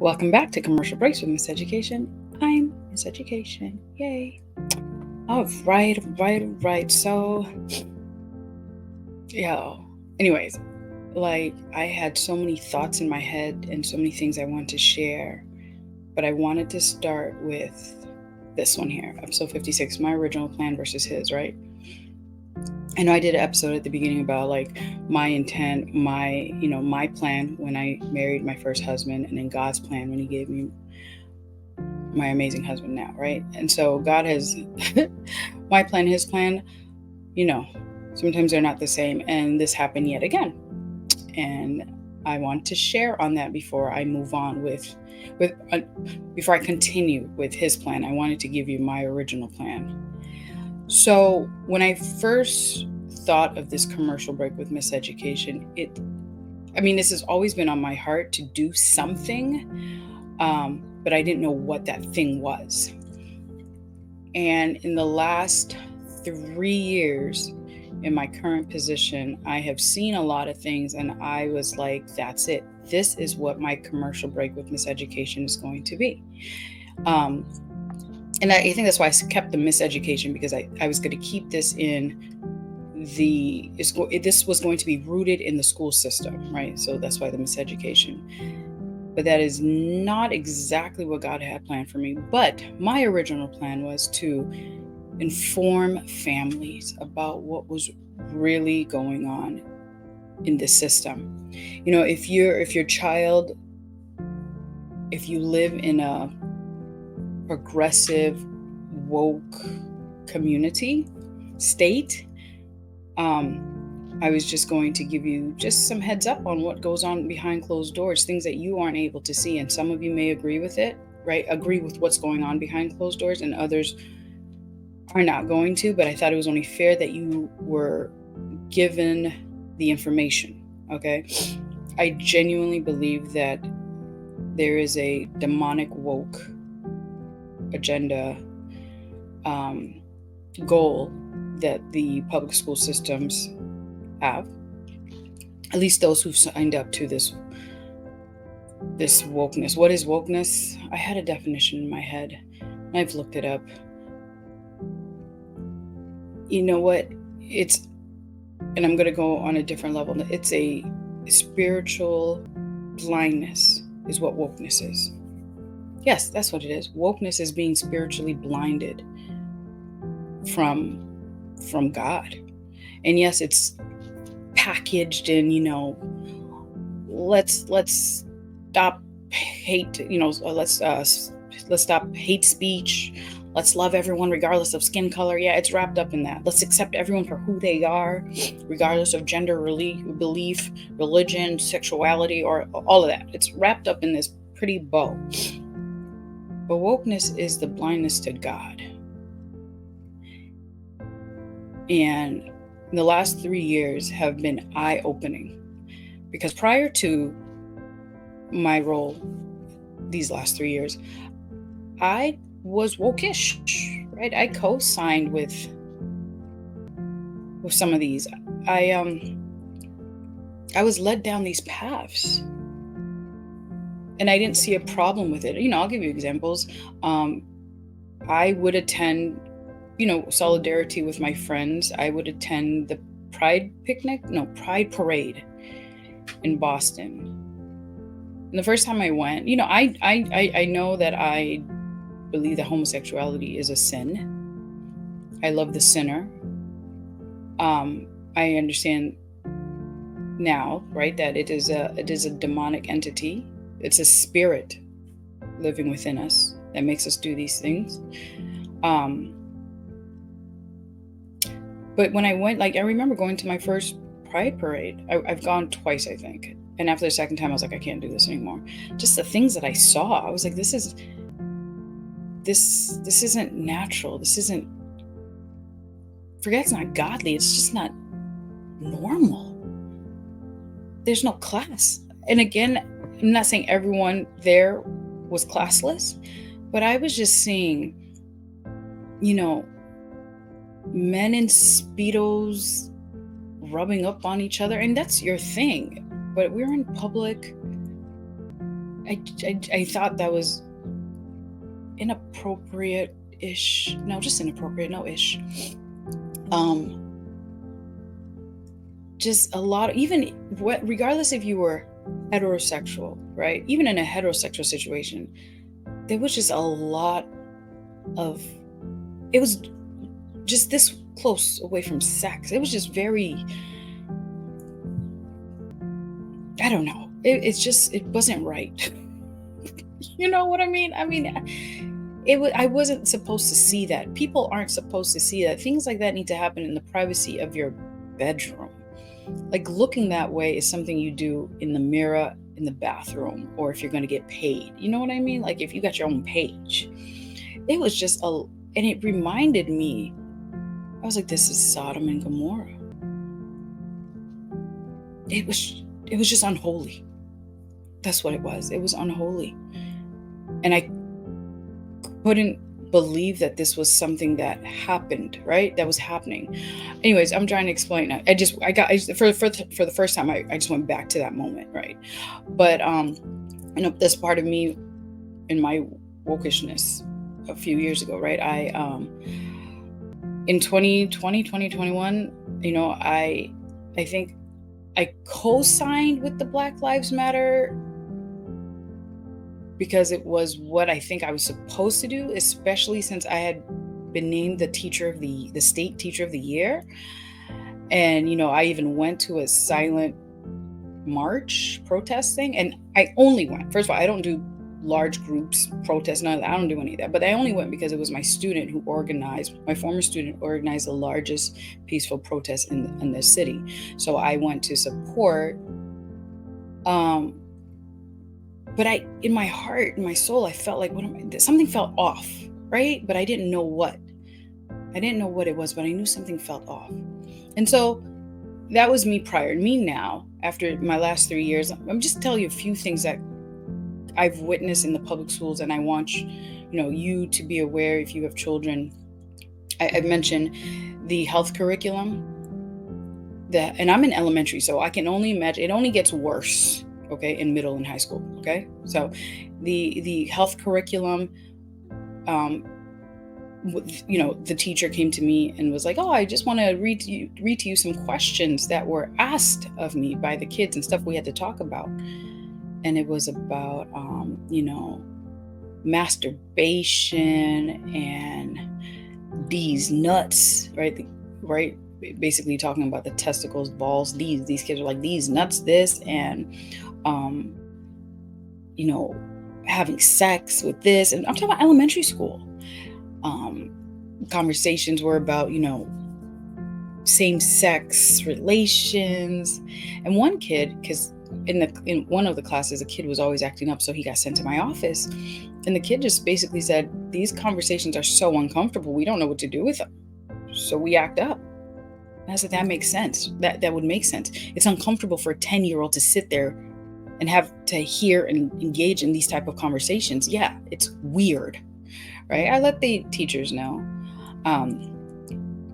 Welcome back to Commercial Breaks with Miss Education. I'm Miss Education. Yay. All right. So, yeah. Anyways, I had so many thoughts in my head and so many things I want to share, but I wanted to start with this one here, episode 56, my original plan versus his, right? I know I did an episode at the beginning about my intent, my plan when I married my first husband, and then God's plan when he gave me my amazing husband now, right? And so God has my plan, his plan, sometimes they're not the same. And this happened yet again. And I want to share on that before I move on before I continue with his plan. I wanted to give you my original plan. So when I first thought of this commercial break with Miss Education, this has always been on my heart to do something, but I didn't know what that thing was. And in the last 3 years in my current position, I have seen a lot of things, and I was like, that's it. This is what my commercial break with Miss Education is going to be. And I think that's why I kept the miseducation, because I was going to keep this this was going to be rooted in the school system, right? So that's why the miseducation. But that is not exactly what God had planned for me. But my original plan was to inform families about what was really going on in this system. If you live in a progressive, woke state, I was just going to give you just some heads up on what goes on behind closed doors, things that you aren't able to see. And some of you may agree with it, right? Agree with what's going on behind closed doors, and others are not going to. But I thought it was only fair that you were given the information, okay? I genuinely believe that there is a demonic woke agenda goal that the public school systems have, at least those who've signed up to this wokeness. What is wokeness? I had a definition in my head, and I've looked it up. You know what? And I'm going to go on a different level. It's a spiritual blindness is what wokeness is. Yes, that's what it is. Wokeness is being spiritually blinded from God. And yes, it's packaged in, let's stop hate, let's stop hate speech. Let's love everyone regardless of skin color. Yeah, it's wrapped up in that. Let's accept everyone for who they are, regardless of gender, belief, religion, sexuality, or all of that. It's wrapped up in this pretty bow. But wokeness is the blindness to God. And the last 3 years have been eye-opening, because prior to my role these last 3 years, I was wokish, right? I co-signed with some of these. I was led down these paths, and I didn't see a problem with it. I'll give you examples. I would attend, solidarity with my friends. I would attend the Pride Parade in Boston. And the first time I went, I know that I believe that homosexuality is a sin. I love the sinner. I understand now, right, that it is a demonic entity. It's a spirit living within us that makes us do these things. But when I went, I remember going to my first Pride Parade. I've gone twice, I think. And after the second time, I was like, I can't do this anymore. Just the things that I saw, I was like, this isn't natural. Forget it's not godly. It's just not normal. There's no class. And again, I'm not saying everyone there was classless, but I was just seeing, men in Speedos rubbing up on each other. And that's your thing. But we're in public, I thought that was inappropriate-ish. No, just inappropriate, no-ish. Just a lot, even regardless if you were heterosexual, right? Even in a heterosexual situation, there was just a lot of, it was just this close away from sex. It was just very, I don't know. It wasn't right. You know what I mean? I wasn't supposed to see that. People aren't supposed to see that. Things like that need to happen in the privacy of your bedroom. Like, looking that way is something you do in the mirror in the bathroom, or if you're going to get paid. You know what I mean? Like, if you got your own page. It was just and it reminded me, I was like, this is Sodom and Gomorrah. It was just unholy. That's what it was. It was unholy. And I couldn't believe that this was something that happened, right? That was happening. Anyways, I'm trying to explain. For the first time, I just went back to that moment, right? But this part of me in my wokishness a few years ago, right? In 2021, I think I co-signed with the Black Lives Matter because it was what I think I was supposed to do, especially since I had been named the state teacher of the year. And, I even went to a silent march protesting, and I only went. First of all, I don't do large groups protests. I don't do any of that, but I only went because it was my former student organized the largest peaceful protest in the city. So I went to support, but in my heart, in my soul, I felt like, something felt off, right? But I didn't know what. I didn't know what it was, but I knew something felt off. And so that was me prior. Me now, after my last 3 years, I'm just telling you a few things that I've witnessed in the public schools, and I want you to be aware if you have children. I've mentioned the health curriculum, and I'm in elementary, so I can only imagine it only gets worse. Okay, in middle and high school. Okay, so the health curriculum, the teacher came to me and was like, "Oh, I just want to read to you some questions that were asked of me by the kids and stuff we had to talk about." And it was about, masturbation and these nuts, right? Right. Basically talking about the testicles, balls. These kids are like, these nuts, this, and having sex with this. And I'm talking about elementary school. Conversations were about, same-sex relations. And one kid, because in one of the classes, a kid was always acting up, so he got sent to my office. And the kid just basically said, these conversations are so uncomfortable, we don't know what to do with them, so we act up. And I said, that makes sense. That would make sense. It's uncomfortable for a 10-year-old to sit there and have to hear and engage in these type of conversations. Yeah, it's weird, right? I let the teachers know.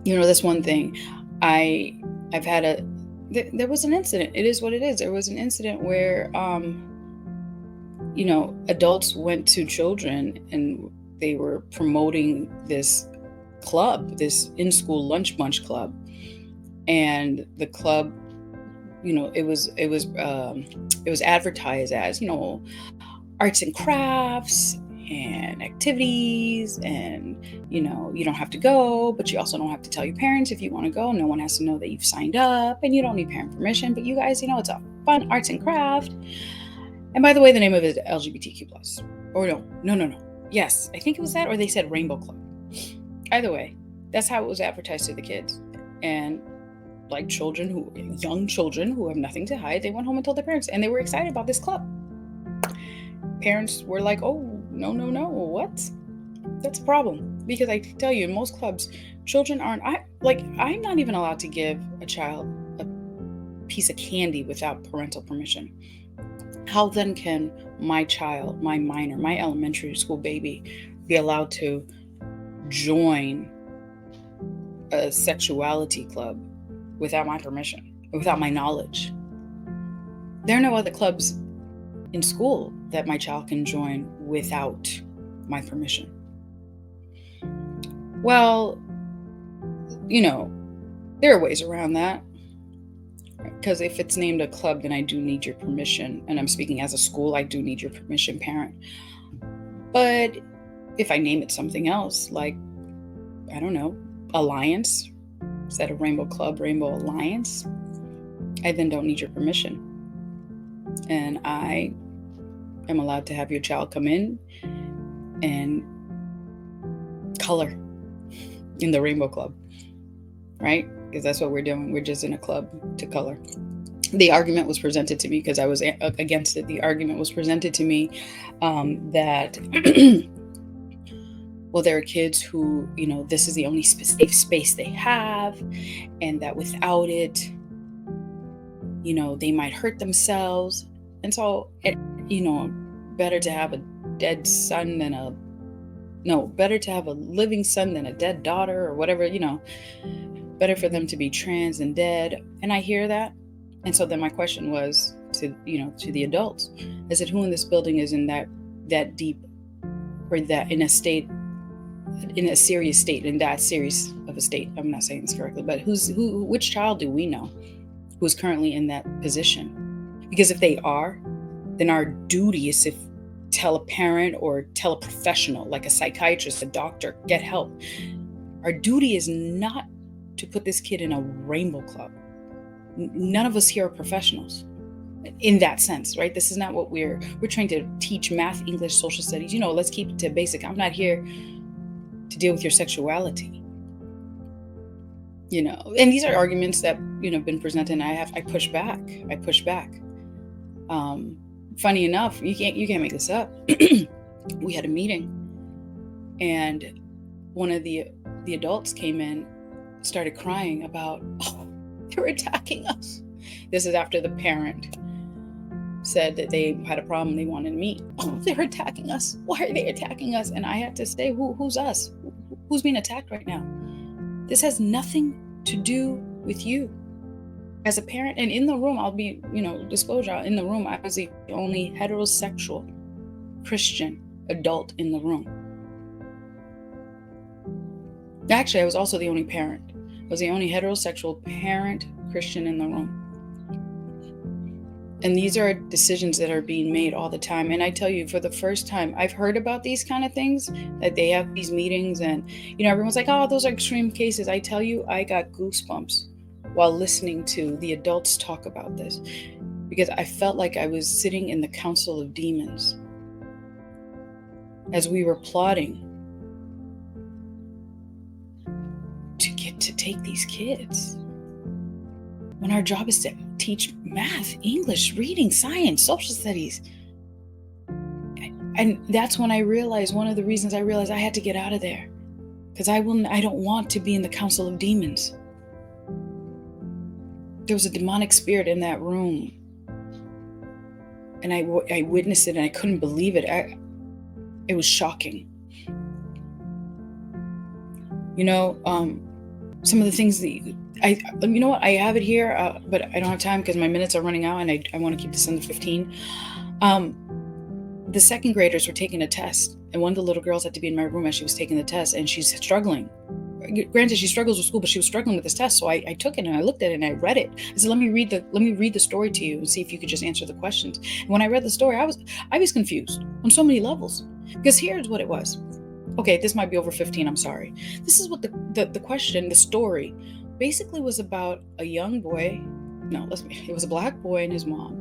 That's one thing. I've had there was an incident. It is what it is. There was an incident where, adults went to children and they were promoting this club, this in-school lunch bunch club. And the club, it was advertised as, arts and crafts and activities, and you don't have to go, but you also don't have to tell your parents if you want to go. No one has to know that you've signed up, and you don't need parent permission, but you guys, it's a fun arts and craft. And by the way, the name of it is LGBTQ plus, or no, yes, I think it was that, or they said Rainbow Club. Either way, that's how it was advertised to the kids. And like young children who have nothing to hide, they went home and told their parents, and they were excited about this club. Parents were like, oh, no, what? That's a problem. Because I can tell you, in most clubs, children I'm not even allowed to give a child a piece of candy without parental permission. How then can my child, my minor, my elementary school baby be allowed to join a sexuality club without my permission, without my knowledge? There are no other clubs in school that my child can join without my permission. Well, there are ways around that. Because if it's named a club, then I do need your permission. And I'm speaking as a school, I do need your permission, parent. But if I name it something else, like, I don't know, Alliance, instead of Rainbow Club, Rainbow Alliance, I then don't need your permission. And I am allowed to have your child come in and color in the Rainbow Club, right? Because that's what we're doing. We're just in a club to color. The argument was presented to me because I was against it. The argument was presented to me that, well, there are kids who, this is the only safe space they have, and that without it, they might hurt themselves. And so, better to have a dead son than better to have a living son than a dead daughter, or whatever, better for them to be trans than dead. And I hear that. And so then my question was to the adults, I said, who in this building is in that deep, or that in a serious state, in that serious of a state? I'm not saying this correctly, but which child do we know who's currently in that position? Because if they are, then our duty is to tell a parent or tell a professional, like a psychiatrist, a doctor, get help. Our duty is not to put this kid in a rainbow club. None of us here are professionals in that sense, right? This is not what we're trying to teach: math, English, social studies. Let's keep it to basic. I'm not here to deal with your sexuality. And these are arguments that, have been presented, and I push back. Funny enough, you can't make this up. We had a meeting, and one of the adults came in, started crying about, they were attacking us. This is after the parent said that they had a problem, they wanted to meet. They're attacking us. Why are they attacking us? And I had to say, who's us? Who's being attacked right now? This has nothing to do with you as a parent. And in the room, I'll be, disclosure, in the room, I was the only heterosexual Christian adult in the room. Actually, I was also the only parent. I was the only heterosexual parent Christian in the room. And these are decisions that are being made all the time. And I tell you, for the first time, I've heard about these kind of things, that they have these meetings, and, everyone's like, oh, those are extreme cases. I tell you, I got goosebumps while listening to the adults talk about this, because I felt like I was sitting in the council of demons as we were plotting to get to take these kids, when our job is to teach math, English, reading, science, social studies. And that's when I realized, one of the reasons I realized I had to get out of there, because I don't want to be in the council of demons. There was a demonic spirit in that room, and I witnessed it, and I couldn't believe it. It was shocking. Some of the things that I have it here, but I don't have time because my minutes are running out, and I want to keep this under 15. The second graders were taking a test, and one of the little girls had to be in my room as she was taking the test, and she's struggling. Granted, she struggles with school, but she was struggling with this test. So I took it and I looked at it and I read it. I said, let me read the story to you and see if you could just answer the questions. And when I read the story, I was confused on so many levels, because here's what it was. Okay, this might be over 15. I'm sorry. This is what the question, the story, basically was about a young boy. No, it was a black boy and his mom.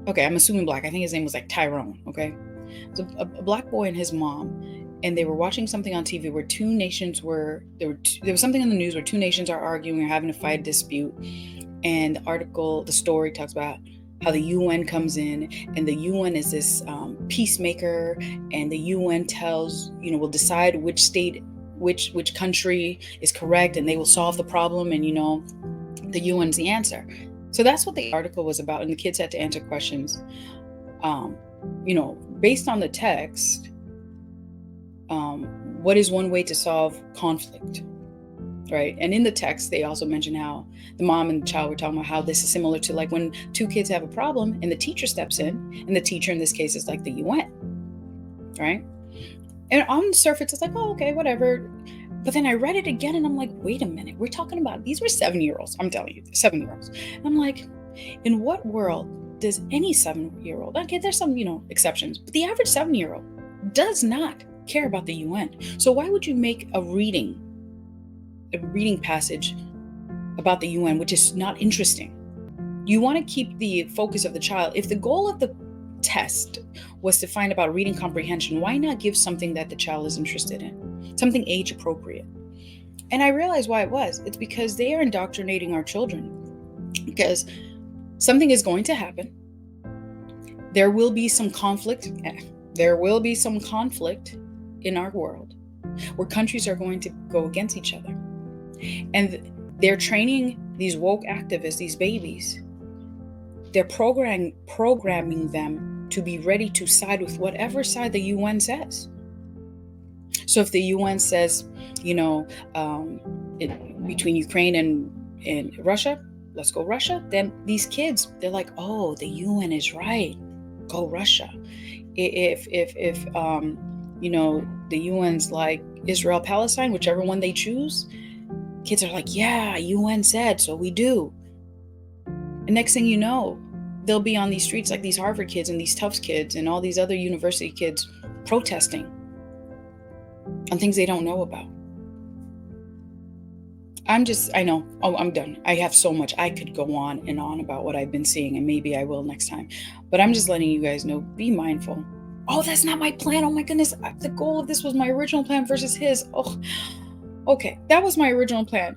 Okay, I'm assuming black. I think his name was like Tyrone. Okay, so a black boy and his mom. And they were watching something on TV where two nations there was something in the news where two nations are arguing or having a fight, dispute. And the story talks about how the UN comes in, and the UN is this peacemaker, and the UN will decide which state, which country is correct, and they will solve the problem, and the UN's the answer. So that's what the article was about, and the kids had to answer questions, based on the text. What is one way to solve conflict? right? And in the text, they also mention how the mom and the child were talking about how this is similar to like when two kids have a problem and the teacher steps in, and the teacher in this case is like the UN, right? And on the surface, it's like, oh, okay, whatever. But then I read it again and I'm like, wait a minute, we're talking about these were 7-year-olds. I'm telling you, 7-year-olds. And I'm like, in what world does any 7-year-old, okay, there's some, exceptions, but the average 7-year-old does not care about the UN. So why would you make a reading passage about the UN, which is not interesting? You want to keep the focus of the child. If the goal of the test was to find about reading comprehension, why not give something that the child is interested in, something age appropriate? And I realized why it was. It's because they are indoctrinating our children. Because something is going to happen. There will be some conflict. There will be some conflict in our world where countries are going to go against each other. And they're training these woke activists, these babies. They're programming them to be ready to side with whatever side the UN says. So if the UN says, between Ukraine and Russia, let's go Russia, then these kids, they're like, oh, the UN is right, go Russia. If the UN's like Israel, Palestine, whichever one they choose, kids are like, yeah, UN said, so we do. And next thing you know, they'll be on these streets like these Harvard kids and these Tufts kids and all these other university kids protesting on things they don't know about. I know. Oh, I'm done. I have so much. I could go on and on about what I've been seeing, and maybe I will next time. But I'm just letting you guys know, be mindful. Oh, that's not my plan. Oh my goodness. The goal of this was my original plan versus his. Oh, okay. That was my original plan.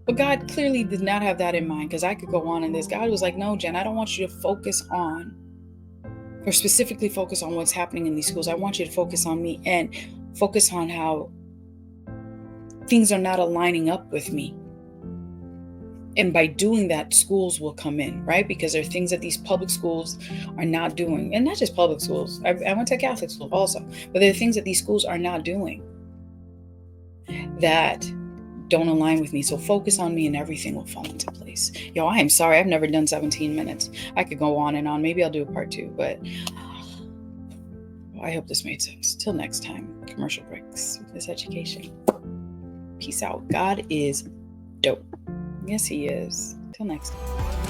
But God clearly did not have that in mind, because I could go on in this. God was like, no, Jen, I don't want you to focus on, or specifically focus on what's happening in these schools. I want you to focus on me and focus on how things are not aligning up with me. And by doing that, schools will come in, right? Because there are things that these public schools are not doing. And not just public schools. I went to Catholic school also. But there are things that these schools are not doing that don't align with me. So focus on me and everything will fall into place. Yo, I am sorry. I've never done 17 minutes. I could go on and on. Maybe I'll do a part 2. But I hope this made sense. Till next time. Commercial breaks with this education. Peace out. God is dope. Yes, he is. Till next time.